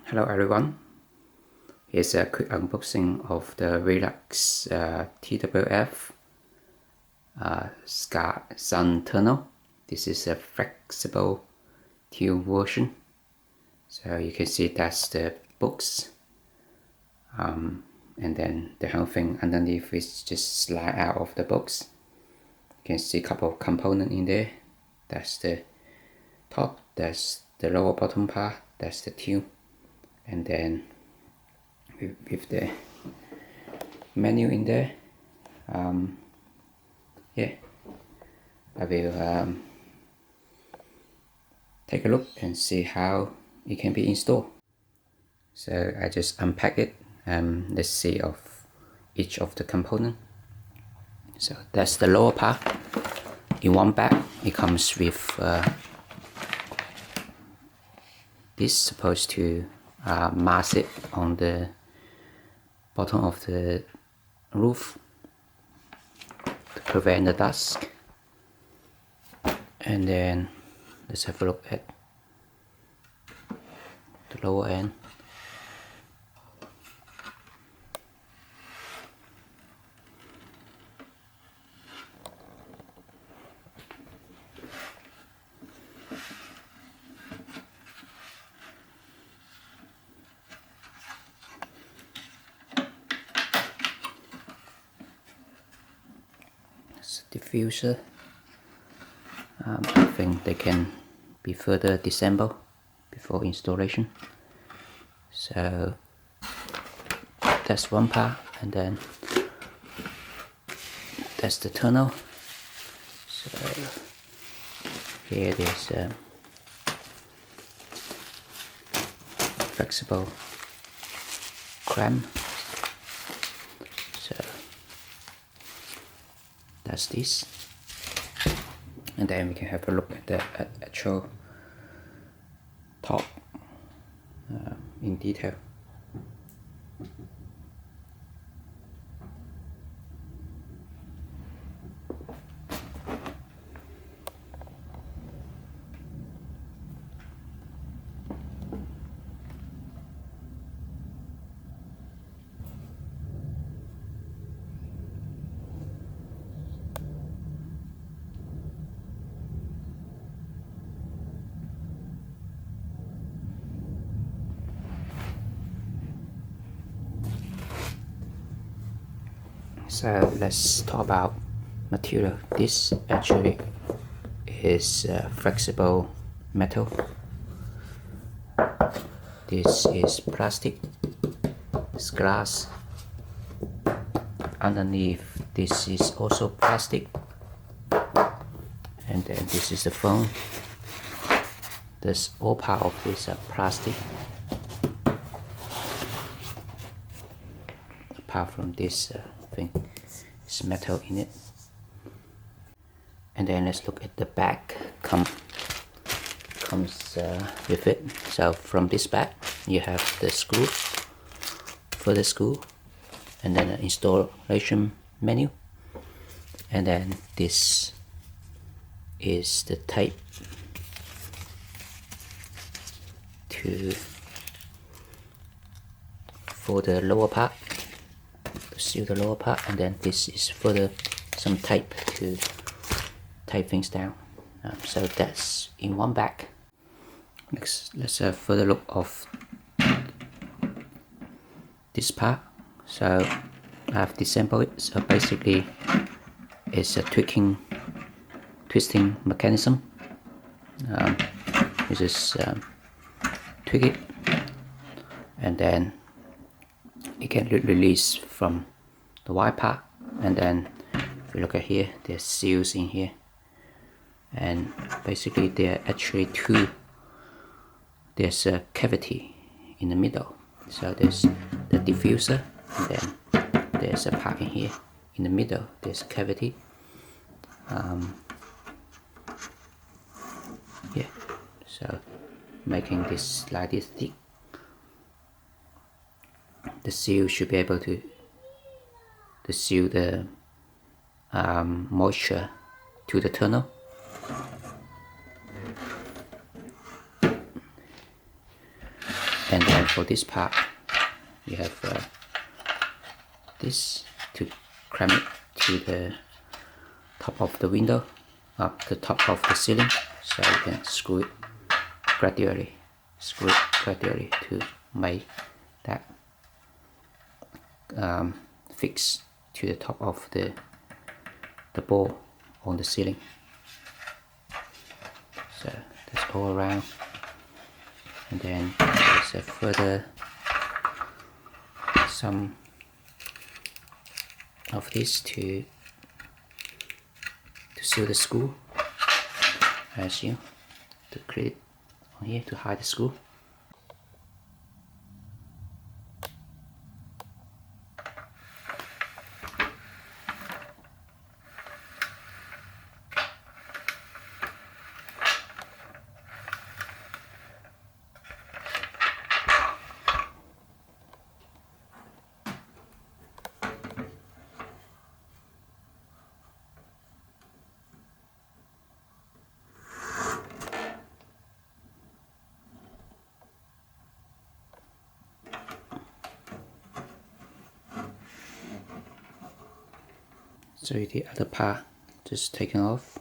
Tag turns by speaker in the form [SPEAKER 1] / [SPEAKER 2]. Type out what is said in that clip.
[SPEAKER 1] Hello everyone, here's a quick unboxing of the VELUX TWF Sun Tunnel. This is a flexible tube version. So you can see that's the books, and then the whole thing underneath is just slide out of the books. You can see a couple of components in there. That's the top, that's the lower bottom part, that's the tube. And then with the menu in there, yeah, I will take a look and see how it can be installed. So I just unpack it. Let's see of each of the component. So that's the lower part. In one bag, it comes with this, supposed to mask it on the bottom of the roof to prevent the dust. And then let's have a look at the lower end. Diffuser. I think they can be further disassembled before installation. So that's one part, and then that's the tunnel. So here it is, flexible clamp. So that's this, and then we can have a look at the actual top in detail. So let's talk about material. This actually is flexible metal. This is plastic. It's glass. Underneath this is also plastic. And then this is the foam. This all part of this are plastic. Apart from this thing, it's metal in it. And then let's look at the back. Comes with it. So from this back, you have the screw for the screw, and then an installation menu, and then this is the tape for the lower part, to seal the lower part, and then this is for some tape to tape things down. So that's in one bag. Next, let's have a further look of this part. So I've disassembled it. So basically it's a twisting mechanism. You just twig it, and then it can release from the wire part. And then if you look at here, there's seals in here, and basically there are actually two. There's a cavity in the middle, so there's the diffuser, and then there's a part in here in the middle. There's a cavity. Yeah, so making this like this thick. The seal should be able to seal the moisture to the tunnel. And then for this part, you have this to clamp it to the top of the window, up the top of the ceiling, so you can screw it gradually to make that fix to the top of the ball on the ceiling. So that's all around. And then there's a further some of this to seal the screw, as you to create on here to hide the screw. So the other part just taken off.